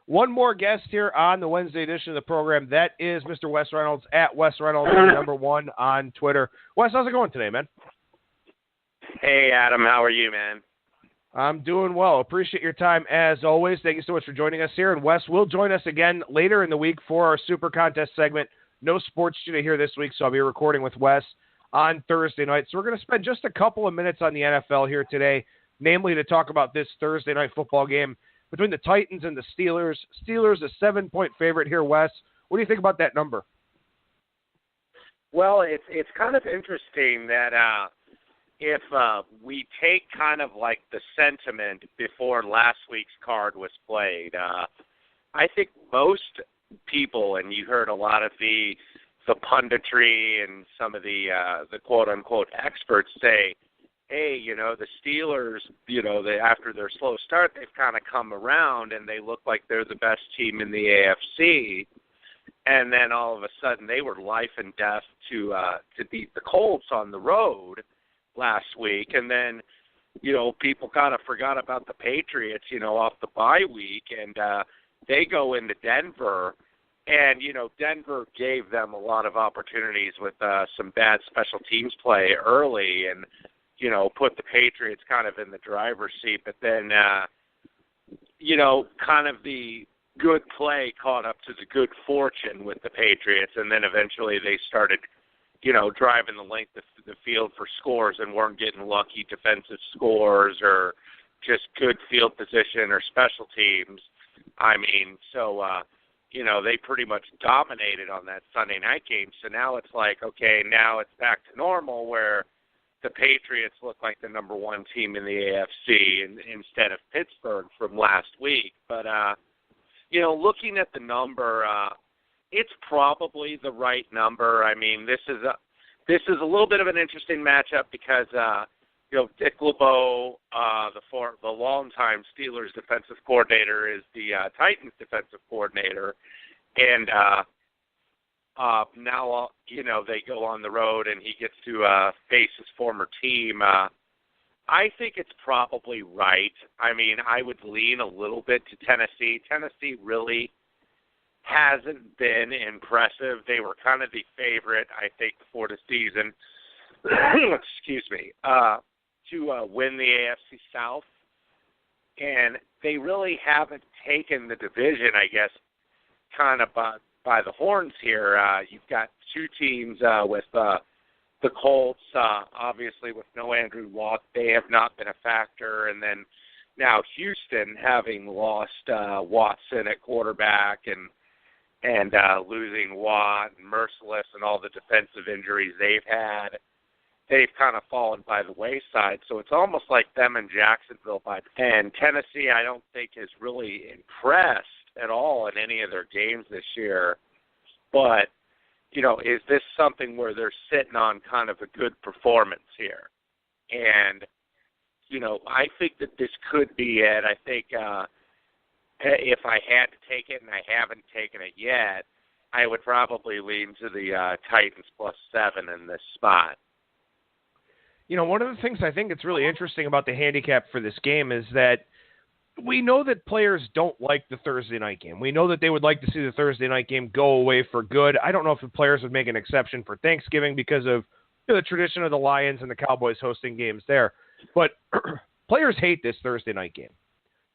one more guest here on the Wednesday edition of the program. That is Mr. Wes Reynolds at Wes Reynolds, #1 on Twitter. Wes, how's it going today, man? Hey, Adam. How are you, man? I'm doing well. Appreciate your time as always. Thank you so much for joining us here. And Wes will join us again later in the week for our Super Contest segment. No sports to hear this week, so I'll be recording with Wes on Thursday night. So we're going to spend just a couple of minutes on the NFL here today, namely to talk about this Thursday night football game between the Titans and the Steelers. Steelers a 7-point favorite here, Wes. What do you think about that number? Well, it's kind of interesting that if we take kind of like the sentiment before last week's card was played, I think most people, and you heard a lot of the punditry and some of the quote-unquote experts say, hey, the Steelers, after their slow start, they've kind of come around and they look like they're the best team in the AFC. And then all of a sudden they were life and death to beat the Colts on the road last week. And then, people kind of forgot about the Patriots, off the bye week. And they go into Denver. And, Denver gave them a lot of opportunities with some bad special teams play early and, put the Patriots kind of in the driver's seat. But then, kind of the good play caught up to the good fortune with the Patriots. And then eventually they started, driving the length of the field for scores and weren't getting lucky defensive scores or just good field position or special teams. I mean, so, they pretty much dominated on that Sunday night game. So now it's like, okay, now it's back to normal where the Patriots look like the number one team in the AFC instead of Pittsburgh from last week. But, looking at the number, it's probably the right number. I mean, this is a little bit of an interesting matchup because, Dick LeBeau, the longtime Steelers defensive coordinator, is the Titans defensive coordinator. And now, they go on the road and he gets to face his former team. I think it's probably right. I mean, I would lean a little bit to Tennessee. Tennessee really hasn't been impressive. They were kind of the favorite, I think, before the season. Excuse me. To win the AFC South, and they really haven't taken the division, I guess, kind of by the horns here. You've got two teams with the Colts, obviously with no Andrew Luck. They have not been a factor, and then now Houston having lost Watson at quarterback and losing Watt and Merciless and all the defensive injuries they've had. They've kind of fallen by the wayside. So it's almost like them and Jacksonville. And Tennessee, I don't think, is really impressed at all in any of their games this year. But, is this something where they're sitting on kind of a good performance here? And, I think that this could be it. I think if I had to take it, and I haven't taken it yet, I would probably lean to the Titans +7 in this spot. One of the things I think that's really interesting about the handicap for this game is that we know that players don't like the Thursday night game. We know that they would like to see the Thursday night game go away for good. I don't know if the players would make an exception for Thanksgiving because of the tradition of the Lions and the Cowboys hosting games there. But players hate this Thursday night game.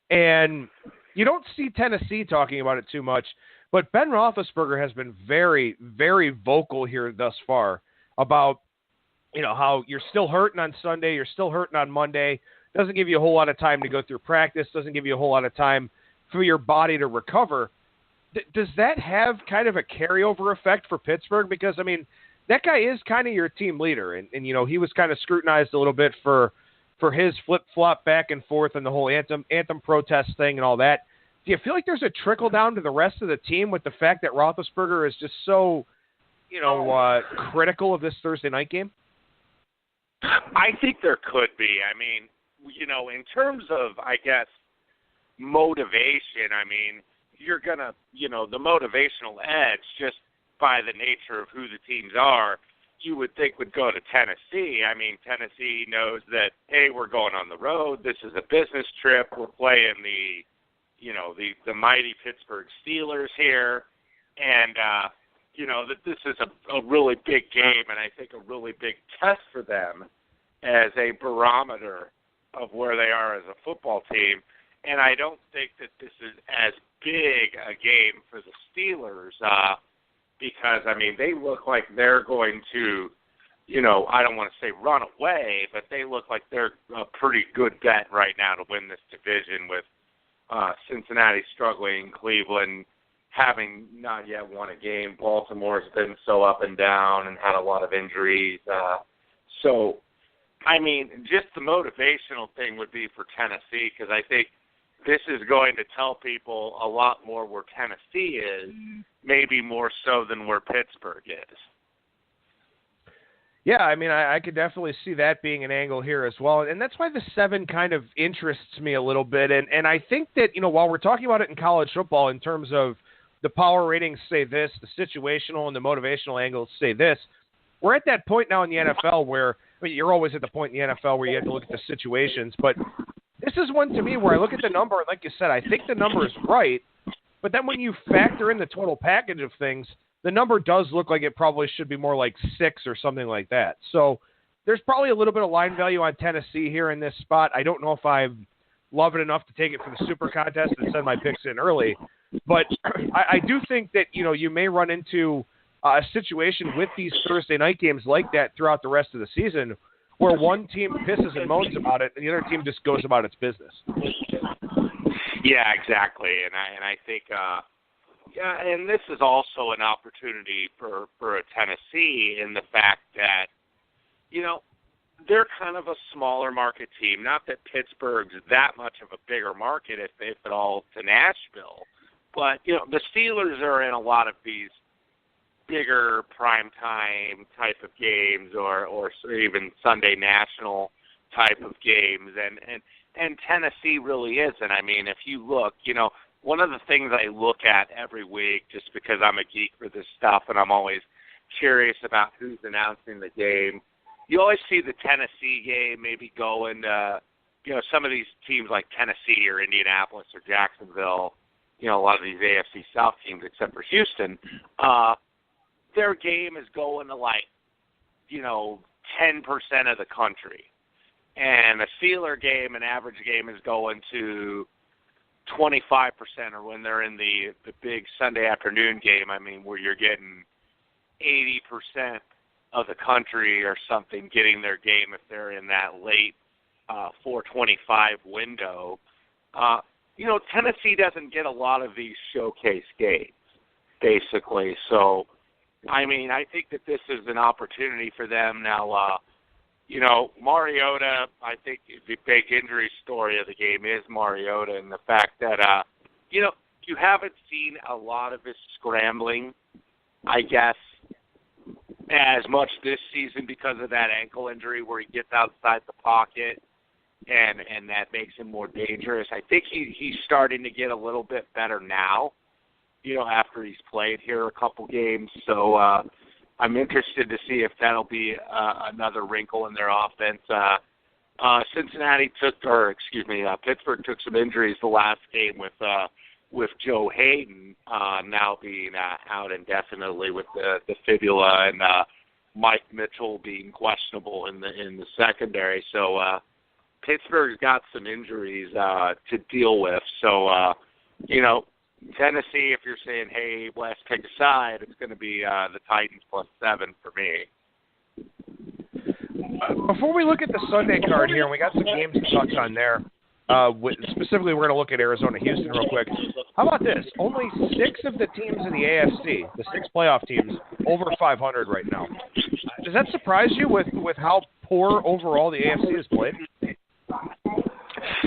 And you don't see Tennessee talking about it too much, but Ben Roethlisberger has been very, very vocal here thus far about how you're still hurting on Sunday, you're still hurting on Monday. Doesn't give you a whole lot of time to go through practice, doesn't give you a whole lot of time for your body to recover. Does that have kind of a carryover effect for Pittsburgh? Because, I mean, that guy is kind of your team leader, and he was kind of scrutinized a little bit for his flip-flop back and forth and the whole anthem protest thing and all that. Do you feel like there's a trickle down to the rest of the team with the fact that Roethlisberger is just so, critical of this Thursday night game? I think there could be. I mean, in terms of, I guess, motivation, I mean, you're going to, the motivational edge, just by the nature of who the teams are, you would think would go to Tennessee. I mean, Tennessee knows that, hey, we're going on the road. This is a business trip. We're playing the, the mighty Pittsburgh Steelers here, and that this is a really big game, and I think a really big test for them as a barometer of where they are as a football team. And I don't think that this is as big a game for the Steelers because, they look like they're going to, I don't want to say run away, but they look like they're a pretty good bet right now to win this division with Cincinnati struggling, Cleveland having not yet won a game. Baltimore's been so up and down and had a lot of injuries. Just the motivational thing would be for Tennessee because I think this is going to tell people a lot more where Tennessee is, maybe more so than where Pittsburgh is. Yeah, I could definitely see that being an angle here as well. And that's why the 7 kind of interests me a little bit. And I think that, while we're talking about it in college football in terms of the power ratings say this, the situational and the motivational angles say this, we're at that point now in the NFL where, you're always at the point in the NFL where you have to look at the situations. But this is one to me where I look at the number, and like you said, I think the number is right. But then when you factor in the total package of things, the number does look like it probably should be more like 6 or something like that. So there's probably a little bit of line value on Tennessee here in this spot. I don't know if I love it enough to take it for the Super Contest and send my picks in early. But I do think that, you may run into a situation with these Thursday night games like that throughout the rest of the season where one team pisses and moans about it and the other team just goes about its business. Yeah, exactly. And I think and this is also an opportunity for a Tennessee in the fact that, they're kind of a smaller market team. Not that Pittsburgh's that much of a bigger market, if at all, to Nashville. But, the Steelers are in a lot of these bigger primetime type of games or even Sunday national type of games. And Tennessee really isn't. If you look, one of the things I look at every week, just because I'm a geek for this stuff and I'm always curious about who's announcing the game, you always see the Tennessee game maybe going to, some of these teams like Tennessee or Indianapolis or Jacksonville, a lot of these AFC South teams except for Houston, their game is going to 10% of the country. And a Steeler game, an average game, is going to 25%, or when they're in the big Sunday afternoon game, where you're getting 80% of the country or something getting their game if they're in that late 4:25 window. Tennessee doesn't get a lot of these showcase games, basically. So, I think that this is an opportunity for them. Now, Mariota, I think the big injury story of the game is Mariota and the fact that, you haven't seen a lot of his scrambling, I guess, as much this season because of that ankle injury where he gets outside the pocket and that makes him more dangerous. I think he's starting to get a little bit better now, after he's played here a couple games. So I'm interested to see if that'll be another wrinkle in their offense. Pittsburgh took some injuries the last game with Joe Hayden now being out indefinitely with the fibula and Mike Mitchell being questionable in the secondary. So Pittsburgh's got some injuries to deal with. So, Tennessee, if you're saying, hey, Wes, pick a side, it's going to be the Titans +7 for me. Before we look at the Sunday card here, and we got some games to touch on there, specifically we're going to look at Arizona-Houston real quick. How about this? Only 6 of the teams in the AFC, the 6 playoff teams, over 500 right now. Does that surprise you with how poor overall the AFC is played?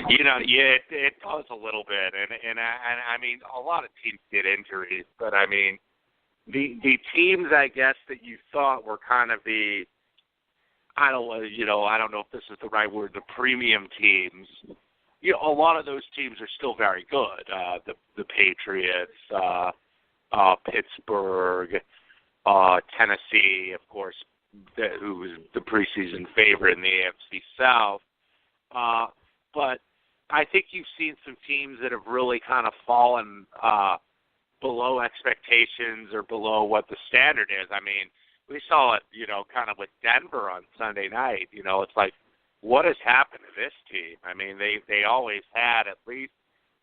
Yeah, it does a little bit, and a lot of teams get injuries, but the teams I guess that you thought were kind of the, I don't know if this is the right word, the premium teams. A lot of those teams are still very good. The Patriots, Pittsburgh, Tennessee, of course, who was the preseason favorite in the AFC South. But I think you've seen some teams that have really kind of fallen below expectations or below what the standard is. I mean, we saw it, kind of with Denver on Sunday night. It's like, what has happened to this team? I mean, they always had at least,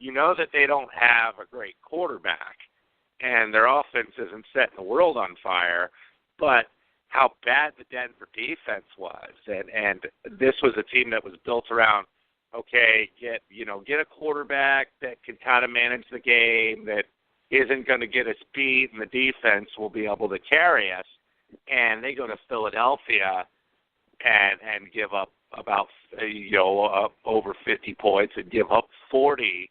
that they don't have a great quarterback, and their offense isn't setting the world on fire, but how bad the Denver defense was. And this was a team that was built around, okay, get a quarterback that can kind of manage the game, that isn't going to get us beat, and the defense will be able to carry us. And they go to Philadelphia and give up about, over 50 points and give up 40.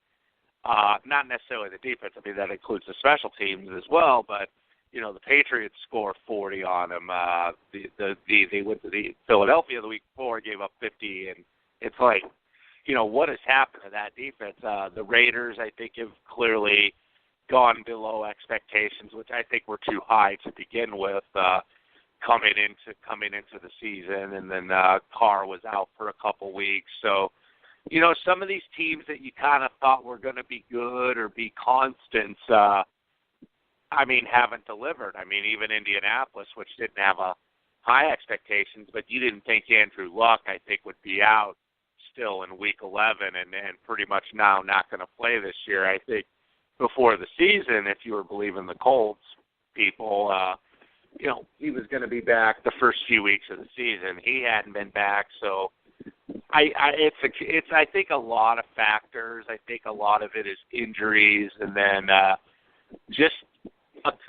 Not necessarily the defense. I mean, that includes the special teams as well, but the Patriots score 40 on them. They went to the Philadelphia the week before, gave up 50, and it's like, what has happened to that defense? The Raiders, I think, have clearly gone below expectations, which I think were too high to begin with, coming into the season, and then Carr was out for a couple weeks, so. Some of these teams that you kind of thought were going to be good or be constants, haven't delivered. I mean, even Indianapolis, which didn't have a high expectations, but you didn't think Andrew Luck, I think, would be out still in Week 11 and pretty much now not going to play this year. I think before the season, if you were believing the Colts people, he was going to be back the first few weeks of the season. He hadn't been back, so it's I think a lot of factors. I think a lot of it is injuries, and then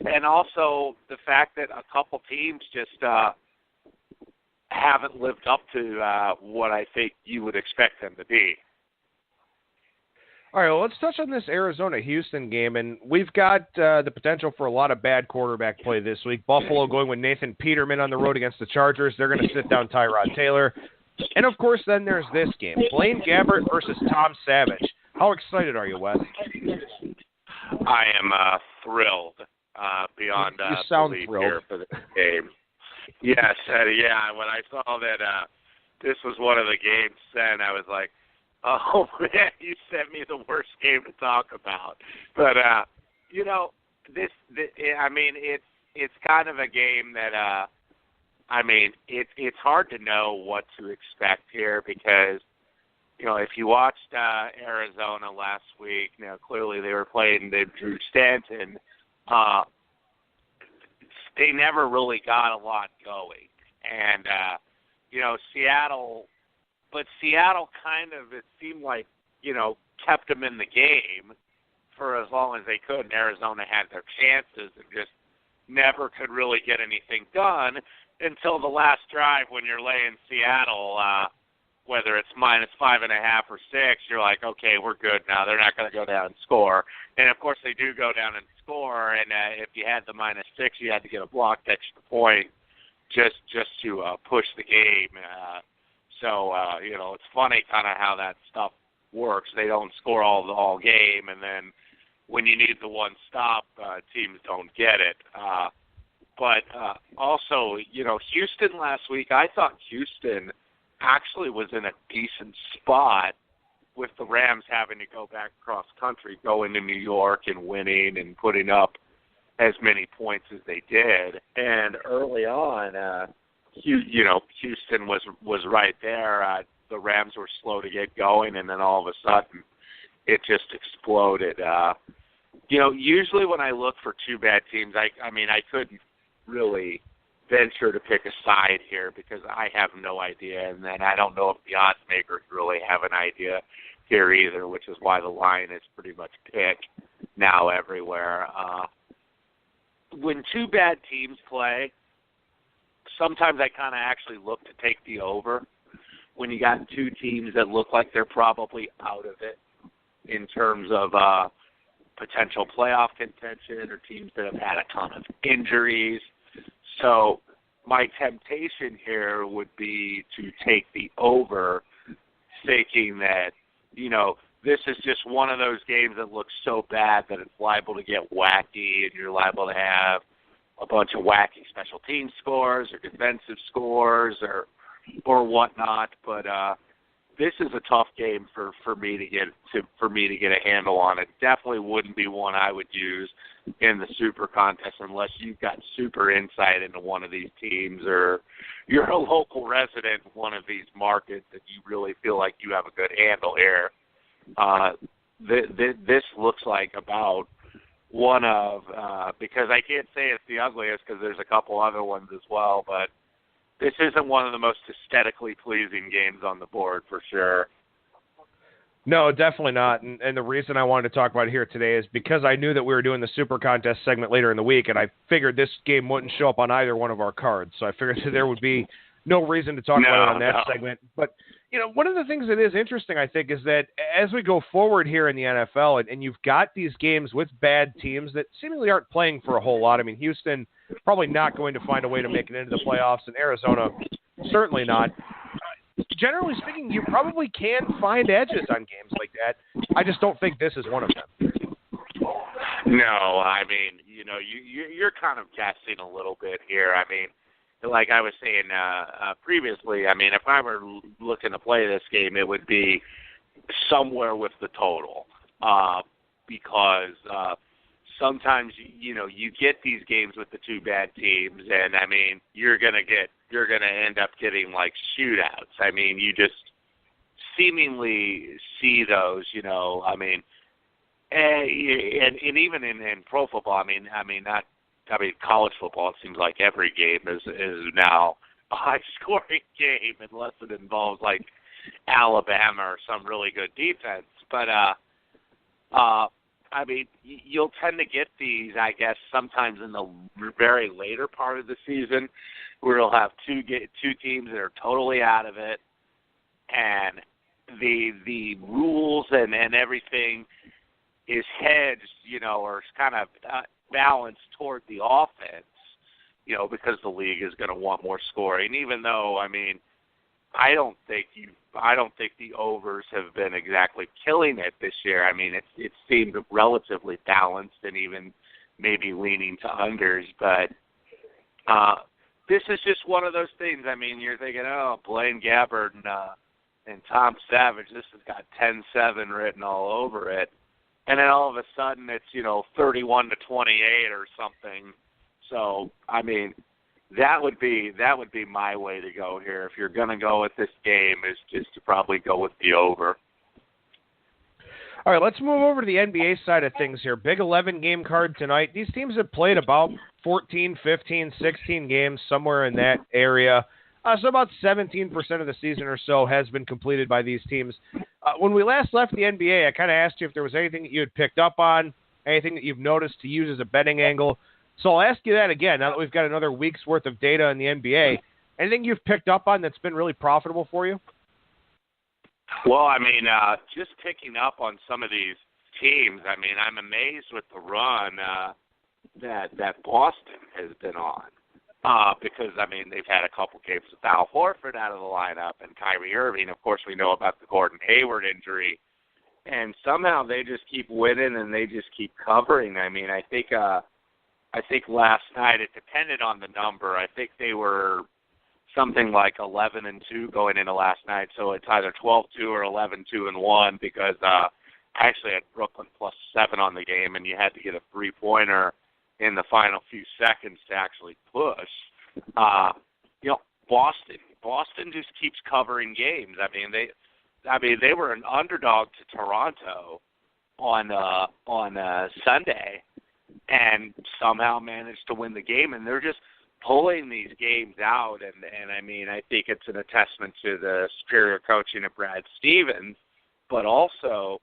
and also the fact that a couple teams just haven't lived up to what I think you would expect them to be. All right, well, let's touch on this Arizona-Houston game, and we've got the potential for a lot of bad quarterback play this week. Buffalo going with Nathan Peterman on the road against the Chargers. They're going to sit down Tyrod Taylor. And, of course, then there's this game, Blaine Gabbert versus Tom Savage. How excited are you, Wes? I am thrilled beyond you sound belief thrilled. Here for the game. Yes, when I saw that this was one of the games sent, I was like, oh, man, you sent me the worst game to talk about. But, it's kind of a game that it's hard to know what to expect here because, if you watched Arizona last week, clearly they were playing Drew Stanton. They never really got a lot going. And, Seattle kind of, it seemed like, kept them in the game for as long as they could. And Arizona had their chances and just never could really get anything done until the last drive when you're laying Seattle, whether it's -5.5 or 6, you're like, okay, we're good now. They're not going to go down and score. And, of course, they do go down and score. And if you had the -6, you had to get a blocked extra point just to push the game. So it's funny kind of how that stuff works. They don't score all game, and then when you need the one stop, teams don't get it. But also, Houston last week, I thought Houston actually was in a decent spot with the Rams having to go back cross country, going to New York and winning and putting up as many points as they did. And early on, Houston was right there. The Rams were slow to get going, and then all of a sudden, it just exploded. Usually when I look for two bad teams, I couldn't really venture to pick a side here because I have no idea, and then I don't know if the odds makers really have an idea here either, which is why the line is pretty much picked now everywhere. When two bad teams play, sometimes I kind of actually look to take the over when you got two teams that look like they're probably out of it in terms of potential playoff contention or teams that have had a ton of injuries. So my temptation here would be to take the over, thinking that, this is just one of those games that looks so bad that it's liable to get wacky, and you're liable to have a bunch of wacky special team scores or defensive scores or whatnot. But this is a tough game for me to get a handle on. It definitely wouldn't be one I would use in the super contest unless you've got super insight into one of these teams or you're a local resident in one of these markets that you really feel like you have a good handle here. This looks like about one of, because I can't say it's the ugliest because there's a couple other ones as well, but this isn't one of the most aesthetically pleasing games on the board for sure. No, definitely not. And the reason I wanted to talk about it here today is because I knew that we were doing the Super Contest segment later in the week, and I figured this game wouldn't show up on either one of our cards. So I figured that there would be no reason to talk about it on that segment. But, one of the things that is interesting, I think, is that as we go forward here in the NFL, and you've got these games with bad teams that seemingly aren't playing for a whole lot. I mean, Houston probably not going to find a way to make it into the playoffs, and Arizona certainly not. Generally speaking, you probably can find edges on games like that. I just don't think this is one of them. No, I mean, you're kind of guessing a little bit here. I mean, like I was saying previously, I mean, if I were looking to play this game, it would be somewhere with the total because sometimes, you get these games with the two bad teams, and, I mean, you're going to end up getting, like, shootouts. I mean, you just seemingly see those, I mean, and even in pro football, I mean, college football, it seems like every game is now a high-scoring game unless it involves, like, Alabama or some really good defense. But, I mean, you'll tend to get these, I guess, sometimes in the very later part of the season where you'll have two teams that are totally out of it, and the rules and everything is hedged, or is kind of balanced toward the offense, because the league is going to want more scoring. Even though, I mean, I don't think the overs have been exactly killing it this year. I mean, it seemed relatively balanced and even maybe leaning to unders. But this is just one of those things. I mean, you're thinking, oh, Blaine Gabbert and Tom Savage, this has got 10-7 written all over it. And then all of a sudden it's, 31-28 or something. So, I mean, that would be my way to go here. If you're going to go with this game, is just to probably go with the over. All right, let's move over to the NBA side of things here. Big 11-game card tonight. These teams have played about 14, 15, 16 games, somewhere in that area. So about 17% of the season or so has been completed by these teams. When we last left the NBA, I kind of asked you if there was anything that you had picked up on, anything that you've noticed to use as a betting angle. So I'll ask you that again, now that we've got another week's worth of data in the NBA. Anything you've picked up on that's been really profitable for you? Well, I mean, just picking up on some of these teams, I mean, I'm amazed with the run that Boston has been on. Because, I mean, they've had a couple games with Al Horford out of the lineup and Kyrie Irving. Of course, we know about the Gordon Hayward injury. And somehow they just keep winning and they just keep covering. I mean, I think last night it depended on the number. I think they were something like 11-2 going into last night. So it's either 12-2 or 11-2-1 because I actually had Brooklyn +7 on the game, and you had to get a three-pointer in the final few seconds to actually push. Boston just keeps covering games. I mean, they were an underdog to Toronto on Sunday, and somehow managed to win the game. And they're just pulling these games out. And I mean, I think it's an attestment to the superior coaching of Brad Stevens, but also,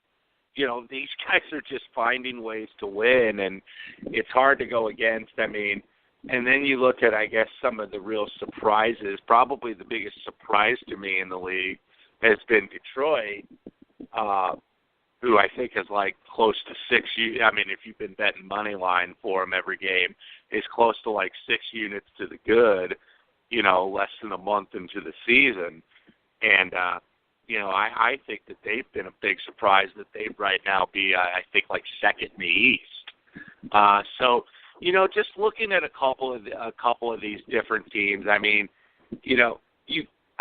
these guys are just finding ways to win, and it's hard to go against. I mean, and then you look at, I guess, some of the real surprises. Probably the biggest surprise to me in the league has been Detroit, who I think is like close to 6 units. I mean, if you've been betting money line for them every game, is close to like 6 units to the good, less than a month into the season. And, I think that they've been a big surprise that they'd right now be, I think, like second in the East. So, just looking at a couple of these different teams, I mean,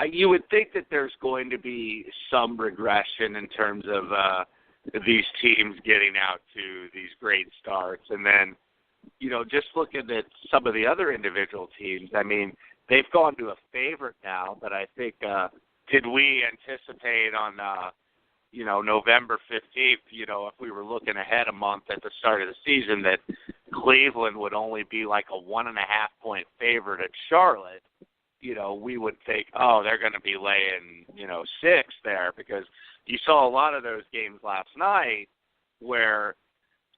you would think that there's going to be some regression in terms of these teams getting out to these great starts. And then, just looking at some of the other individual teams, I mean, they've gone to a favorite now, but I think, did we anticipate on, November 15th, if we were looking ahead a month at the start of the season, that Cleveland would only be like a 1.5-point favorite at Charlotte? We would think, they're going to be laying, 6 there, because you saw a lot of those games last night where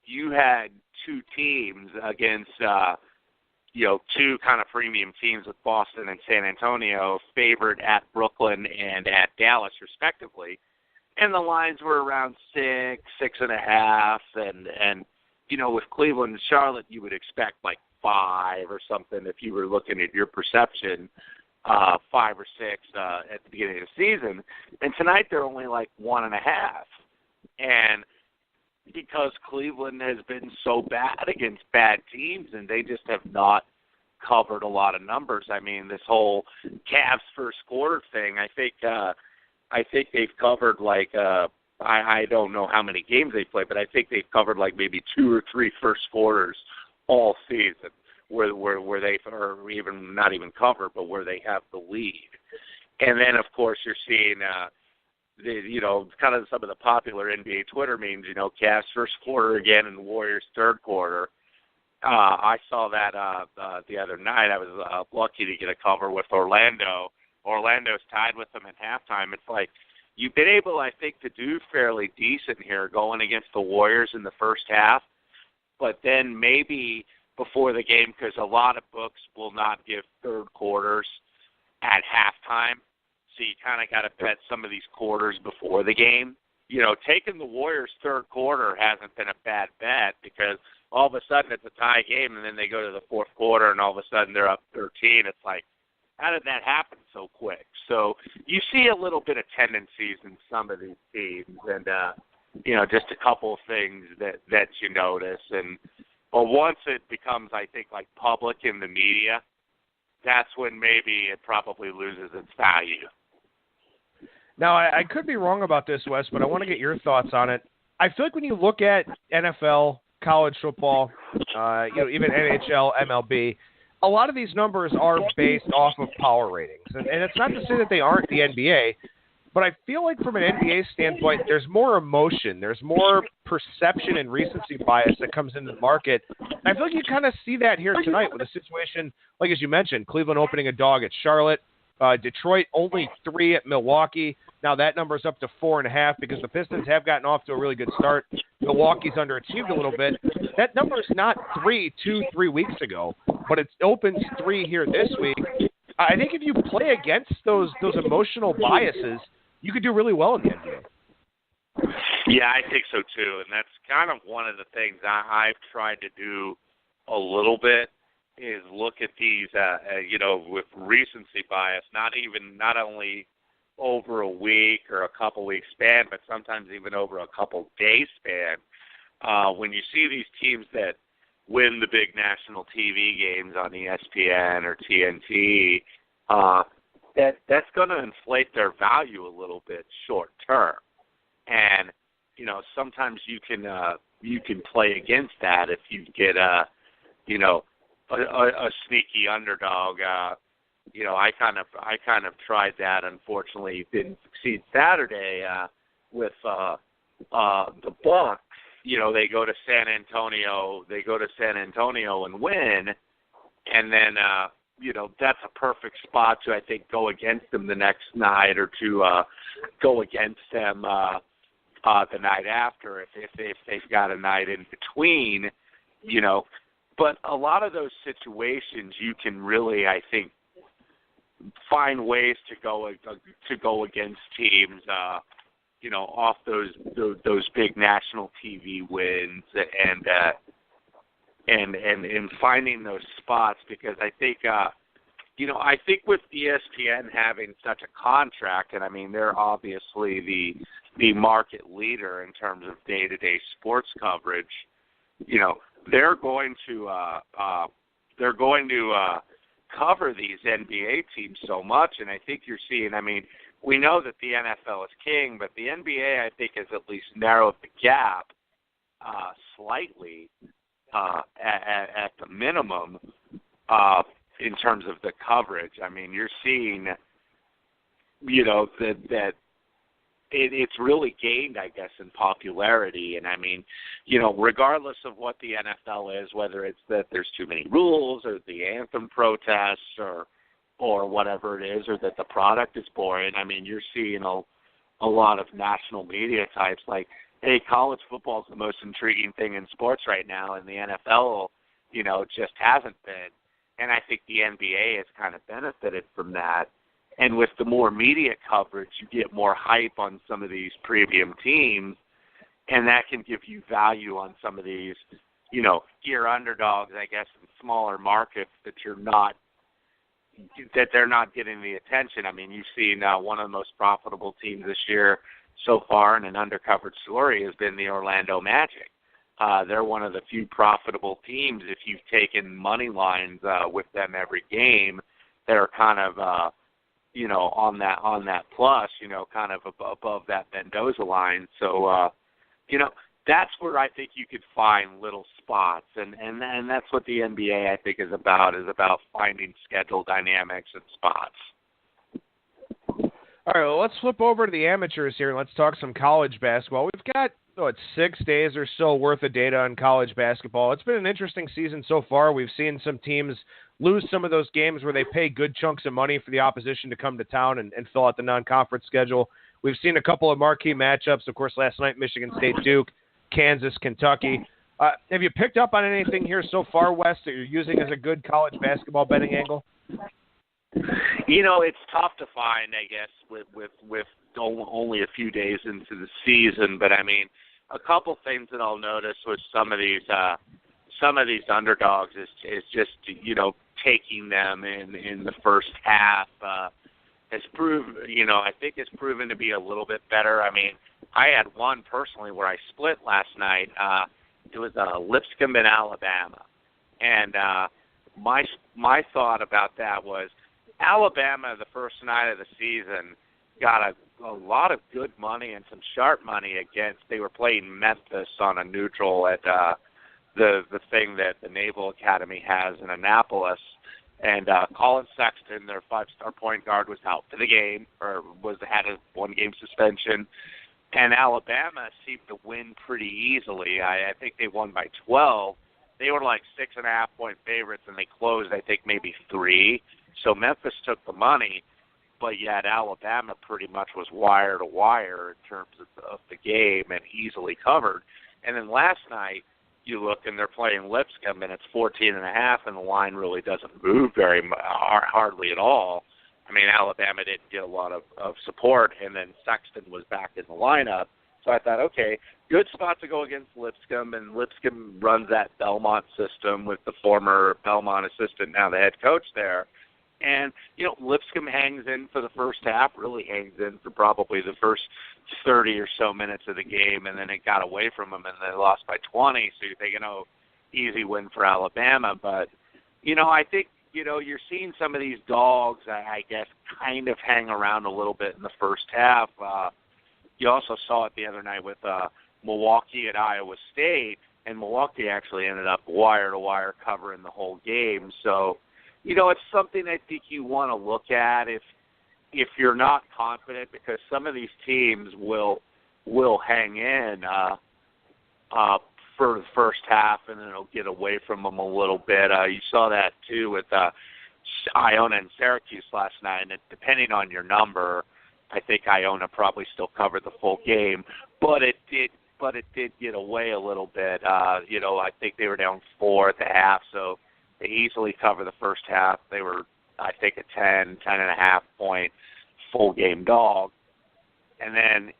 you had two teams against, two kind of premium teams with Boston and San Antonio favored at Brooklyn and at Dallas, respectively. And the lines were around 6, 6.5, and with Cleveland and Charlotte, you would expect like 5 or something if you were looking at your perception, 5 or 6 at the beginning of the season. And tonight they're only like 1.5. And because Cleveland has been so bad against bad teams, and they just have not covered a lot of numbers. I mean, this whole Cavs first quarter thing, I think they've covered like I don't know how many games they played, but I think they've covered like maybe 2 or 3 first quarters all season where they are even not even cover, but where they have the lead. And then of course you're seeing kind of some of the popular NBA Twitter memes, Cavs first quarter again and Warriors third quarter. I saw that the other night. I was lucky to get a cover with Orlando. Orlando's tied with them at halftime. It's like you've been able, I think, to do fairly decent here going against the Warriors in the first half, but then maybe before the game, because a lot of books will not give third quarters at halftime, so you kind of got to bet some of these quarters before the game. Taking the Warriors third quarter hasn't been a bad bet, because all of a sudden it's a tie game, and then they go to the fourth quarter, and all of a sudden they're up 13. It's like, how did that happen so quick? So you see a little bit of tendencies in some of these teams, and just a couple of things that you notice. But once it becomes, I think, like public in the media, that's when maybe it probably loses its value. Now, I could be wrong about this, Wes, but I want to get your thoughts on it. I feel like when you look at NFL, college football, even NHL, MLB, a lot of these numbers are based off of power ratings. And it's not to say that they aren't the NBA, but I feel like from an NBA standpoint, there's more emotion. There's more perception and recency bias that comes into the market. And I feel like you kind of see that here tonight with a situation, like as you mentioned, Cleveland opening a dog at Charlotte, Detroit only 3 at Milwaukee. Now that number's up to 4.5 because the Pistons have gotten off to a really good start. Milwaukee's underachieved a little bit. That number's not 3 weeks ago, but it opens 3 here this week. I think if you play against those emotional biases, you could do really well in the NBA. Yeah, I think so too, and that's kind of one of the things I've tried to do a little bit is look at these, with recency bias, not only over a week or a couple weeks span, but sometimes even over a couple days span. When you see these teams that win the big national TV games on ESPN or TNT, that's going to inflate their value a little bit short term. And sometimes you can play against that if you get a sneaky underdog. I kind of tried that. Unfortunately, didn't succeed Saturday with the Bucks. They go to San Antonio and win, and then that's a perfect spot to, I think, go against them the next night or to go against them the night after if they've got a night in between. But a lot of those situations you can really, I think, find ways to go against teams, off those big national TV wins and finding those spots, because I think I think with ESPN having such a contract, and I mean they're obviously the market leader in terms of day-to-day sports coverage, they're going to cover these NBA teams so much, and I think you're seeing, I mean, we know that the NFL is king, but the NBA, I think, has at least narrowed the gap slightly at the minimum in terms of the coverage. I mean, you're seeing, that it's really gained, I guess, in popularity. And, I mean, regardless of what the NFL is, whether it's that there's too many rules or the anthem protests or whatever it is, or that the product is boring, I mean, you're seeing a lot of national media types like, hey, college football is the most intriguing thing in sports right now, and the NFL, just hasn't been. And I think the NBA has kind of benefited from that. And with the more media coverage, you get more hype on some of these premium teams, and that can give you value on some of these, gear underdogs, I guess, in smaller markets that they're not getting the attention. I mean, you've seen one of the most profitable teams this year so far, and an undercovered story has been the Orlando Magic. They're one of the few profitable teams, if you've taken money lines with them every game, that are kind of on that plus, kind of above that Mendoza line. So, that's where I think you could find little spots, and that's what the NBA, I think, is about finding schedule dynamics and spots. All right, well, let's flip over to the amateurs here and let's talk some college basketball. We've got 6 days or so worth of data on college basketball. It's been an interesting season so far. We've seen some teams lose some of those games where they pay good chunks of money for the opposition to come to town and fill out the non-conference schedule. We've seen a couple of marquee matchups. Of course, last night, Michigan State, Duke, Kansas, Kentucky. Have you picked up on anything here so far, Wes, that you're using as a good college basketball betting angle? It's tough to find, I guess, with only a few days into the season. But I mean, a couple things that I'll notice with some of these underdogs is just taking them in the first half has proved, I think it's proven to be a little bit better. I mean, I had one personally where I split last night. It was Lipscomb in Alabama, and my thought about that was Alabama the first night of the season got a lot of good money and some sharp money against. They were playing Memphis on a neutral at the thing that the Naval Academy has in Annapolis. And Colin Sexton, their 5-star point guard, was out for the game, or had a 1-game suspension. And Alabama seemed to win pretty easily. I think they won by 12. They were like 6.5-point favorites, and they closed, I think, maybe 3. So Memphis took the money, but yet Alabama pretty much was wire to wire in terms of the game and easily covered. And then last night, you look and they're playing Lipscomb and it's 14.5, and the line really doesn't move hardly at all. I mean, Alabama didn't get a lot of support, and then Sexton was back in the lineup. So I thought, okay, good spot to go against Lipscomb, and Lipscomb runs that Belmont system with the former Belmont assistant, now the head coach there. And, Lipscomb hangs in for the first half, really hangs in for probably the first 30 or so minutes of the game, and then it got away from them, and they lost by 20. So you're thinking, easy win for Alabama. But, I think, you're seeing some of these dogs, I guess, kind of hang around a little bit in the first half. You also saw it the other night with Milwaukee at Iowa State, and Milwaukee actually ended up wire-to-wire covering the whole game. So, it's something I think you want to look at if you're not confident, because some of these teams will hang in for the first half, and then it'll get away from them a little bit. You saw that too with Iona and Syracuse last night, and depending on your number, I think Iona probably still covered the full game, but it did get away a little bit. I think they were down 4 at the half, so they easily cover the first half. They were, I think, a 10.5 point full game dog. And then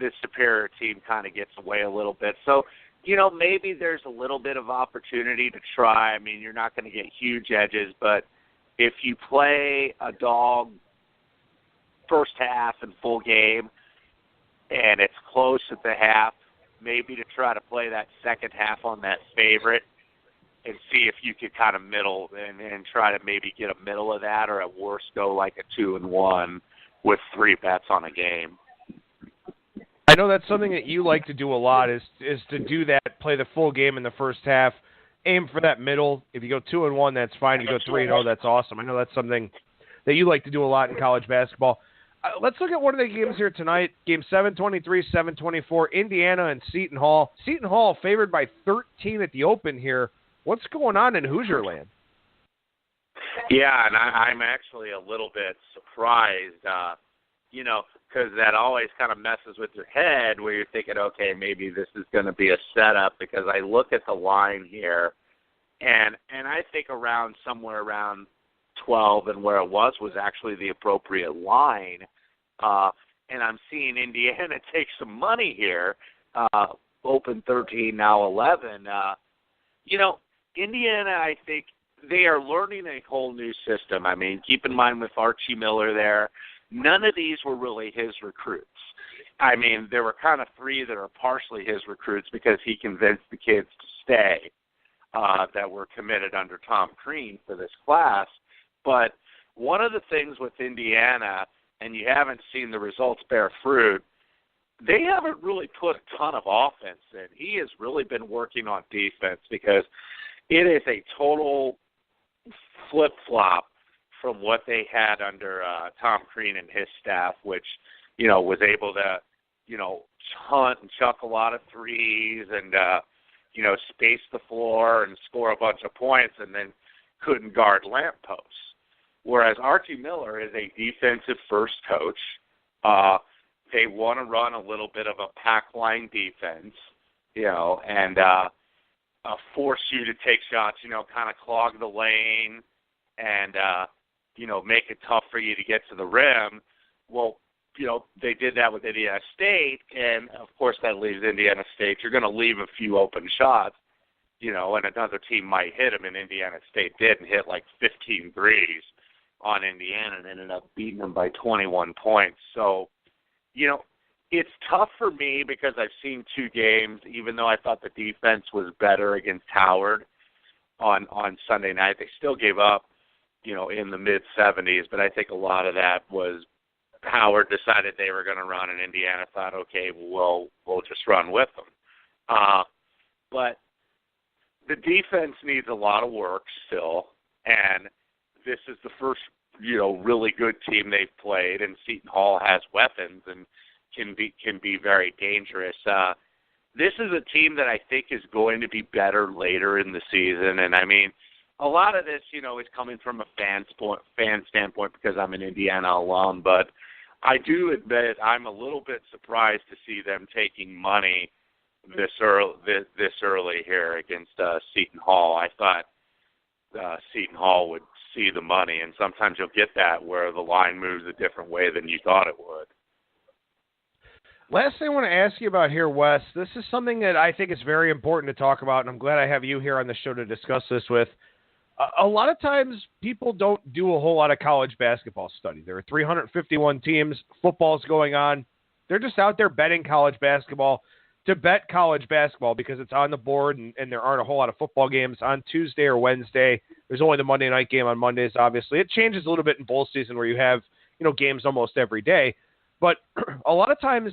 the superior team kind of gets away a little bit. So, maybe there's a little bit of opportunity to try. I mean, you're not going to get huge edges, but if you play a dog first half and full game and it's close at the half, maybe to try to play that second half on that favorite and see if you could kind of middle and try to maybe get a middle of that, or at worst go like a 2-1 with 3 bets on a game. I know that's something that you like to do a lot is to do that, play the full game in the first half, aim for that middle. If you go 2-1, that's fine. If you go 3-0, that's awesome. I know that's something that you like to do a lot in college basketball. Let's look at one of the games here tonight. Game 723, 724, Indiana and Seton Hall. Seton Hall favored by 13 at the open here. What's going on in Hoosier land? Yeah, and I'm actually a little bit surprised, because that always kind of messes with your head where you're thinking, okay, maybe this is going to be a setup, because I look at the line here, and I think somewhere around 12 and where it was actually the appropriate line. And I'm seeing Indiana take some money here, open 13, now 11. Indiana, I think they are learning a whole new system. I mean, keep in mind with Archie Miller there, none of these were really his recruits. I mean, there were kind of 3 that are partially his recruits because he convinced the kids to stay that were committed under Tom Crean for this class. But one of the things with Indiana, and you haven't seen the results bear fruit, they haven't really put a ton of offense in. He has really been working on defense, because it is a total flip-flop from what they had under Tom Crean and his staff, which, was able to, hunt and chuck a lot of threes and, space the floor and score a bunch of points, and then couldn't guard lampposts. Whereas Archie Miller is a defensive-first coach. They want to run a little bit of a pack line defense, and force you to take shots, kind of clog the lane and, make it tough for you to get to the rim. Well, they did that with Indiana State, and, of course, that leaves Indiana State. You're going to leave a few open shots, and another team might hit them, and Indiana State did and hit like 15 threes on Indiana and ended up beating them by 21 points. So, it's tough for me because I've seen 2 games, even though I thought the defense was better against Howard on Sunday night. They still gave up, in the mid-70s, but I think a lot of that was Howard decided they were going to run, and Indiana thought, okay, we'll just run with them. But the defense needs a lot of work still, and this is the first, really good team they've played, and Seton Hall has weapons and can be very dangerous. This is a team that I think is going to be better later in the season, and I mean, a lot of this, is coming from a fan standpoint because I'm an Indiana alum, but I do admit I'm a little bit surprised to see them taking money this early here against Seton Hall. I thought Seton Hall would see the money, and sometimes you'll get that where the line moves a different way than you thought it would. Last thing I want to ask you about here, Wes, this is something that I think is very important to talk about, and I'm glad I have you here on the show to discuss this with. A lot of times people don't do a whole lot of college basketball study. There are 351 teams, football's going on. They're just out there betting college basketball to bet college basketball because it's on the board and there aren't a whole lot of football games on Tuesday or Wednesday. There's only the Monday night game on Mondays, obviously. It changes a little bit in bowl season where you have, games almost every day. But a lot of times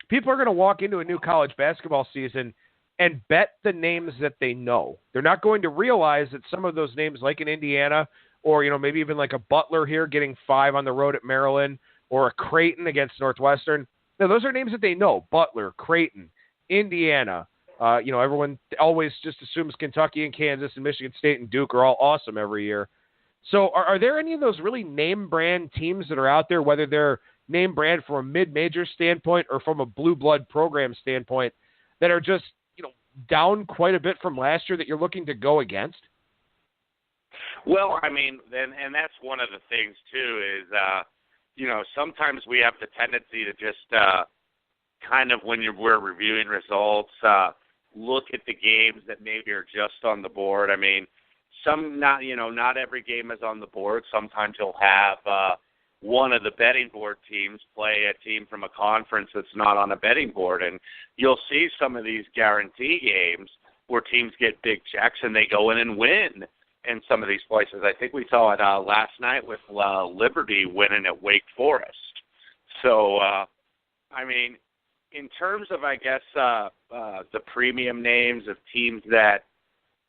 people are going to walk into a new college basketball season and bet the names that they know. They're not going to realize that some of those names, like in Indiana, or, maybe even like a Butler here getting 5 on the road at Maryland, or a Creighton against Northwestern. Now, those are names that they know. Butler, Creighton, Indiana. Everyone always just assumes Kentucky and Kansas and Michigan State and Duke are all awesome every year. So are there any of those really name brand teams that are out there, whether they're name brand from a mid-major standpoint or from a blue blood program standpoint, that are just, down quite a bit from last year that you're looking to go against? Well, I mean, and that's one of the things, too, is, sometimes we have the tendency to just kind of, when we're reviewing results, look at the games that maybe are just on the board. I mean, not every game is on the board. Sometimes you'll have one of the betting board teams play a team from a conference that's not on a betting board, and you'll see some of these guarantee games where teams get big checks and they go in and win in some of these places. I think we saw it last night with Liberty winning at Wake Forest. So, I mean, in terms of, I guess, the premium names of teams that,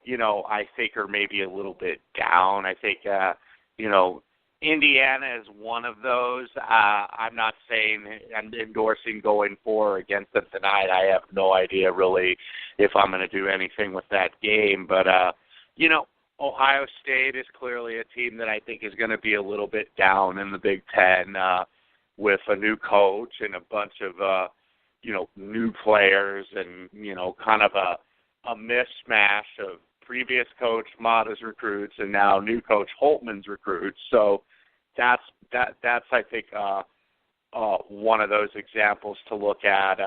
you know, I think are maybe a little bit down, I think, you know, Indiana is one of those. I'm not saying I'm endorsing going for or against them tonight. I have no idea really if I'm going to do anything with that game. But, you know, Ohio State is clearly a team that I think is going to be a little bit down in the Big Ten with a new coach and a bunch of, you know, new players and, you know, kind of a mishmash of previous coach Mata's recruits and now new coach Holtman's recruits. So that's I think one of those examples to look at.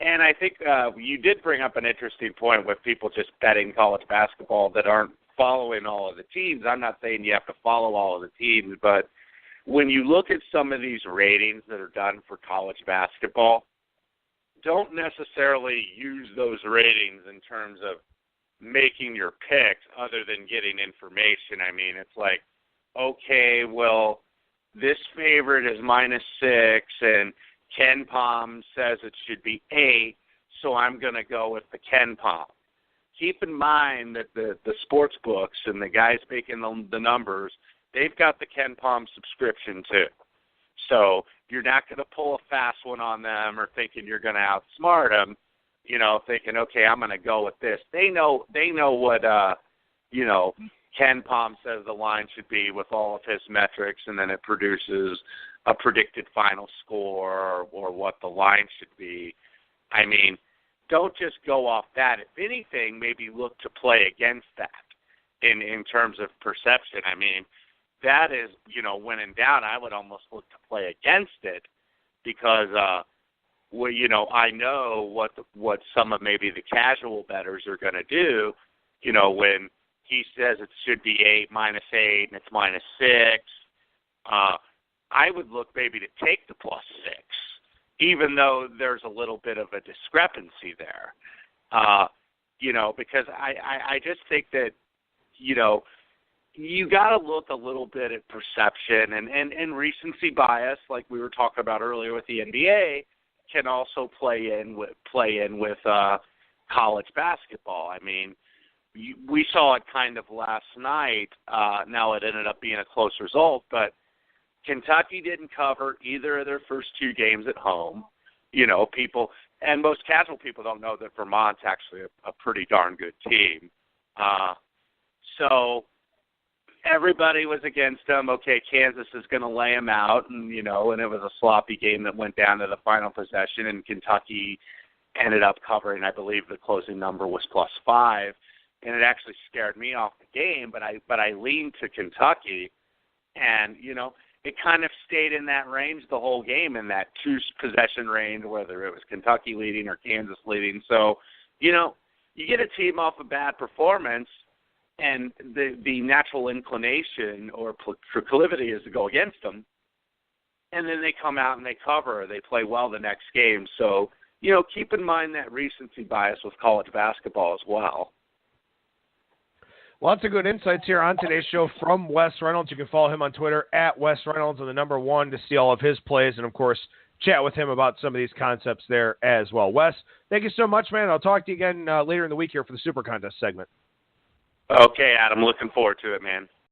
And I think you did bring up an interesting point with people just betting college basketball that aren't following all of the teams. I'm not saying you have to follow all of the teams, but when you look at some of these ratings that are done for college basketball, don't necessarily use those ratings in terms of making your picks other than getting information. I mean, it's like, okay, well, this favorite is -6 and Ken Palm says it should be 8, so I'm going to go with the Ken Palm. Keep in mind that the sports books and the guys making the numbers, they've got the Ken Palm subscription too. So you're not going to pull a fast one on them or thinking you're going to outsmart them, you know, thinking, okay, I'm going to go with this. They know what, you know, Ken Palm says the line should be with all of his metrics, and then it produces a predicted final score or what the line should be. I mean, don't just go off that. If anything, maybe look to play against that in terms of perception. I mean, that is, you know, when in doubt, I would almost look to play against it because, well, you know, I know what some of maybe the casual bettors are going to do, you know, when he says it should be 8, -8, and it's -6. I would look maybe to take the +6, even though there's a little bit of a discrepancy there, you know, because I just think that, you know, you got to look a little bit at perception and recency bias, like we were talking about earlier with the NBA, can also play in with college basketball. I mean, we saw it kind of last night. Now it ended up being a close result, but Kentucky didn't cover either of their first 2 games at home. You know, people, and most casual people don't know that Vermont's actually a pretty darn good team. So everybody was against them. Okay, Kansas is going to lay them out, and, you know, and it was a sloppy game that went down to the final possession, and Kentucky ended up covering, I believe the closing number was +5, and it actually scared me off the game, but I leaned to Kentucky, and, you know, it kind of stayed in that range the whole game, in that 2-possession range, whether it was Kentucky leading or Kansas leading. So, you know, you get a team off a bad performance, and the natural inclination or proclivity is to go against them, and then they come out and they cover, they play well the next game. So, you know, keep in mind that recency bias with college basketball as well. Lots of good insights here on today's show from Wes Reynolds. You can follow him on Twitter at Wes Reynolds and the number 1 to see all of his plays and, of course, chat with him about some of these concepts there as well. Wes, thank you so much, man. I'll talk to you again later in the week here for the Super Contest segment. Okay, Adam. Looking forward to it, man.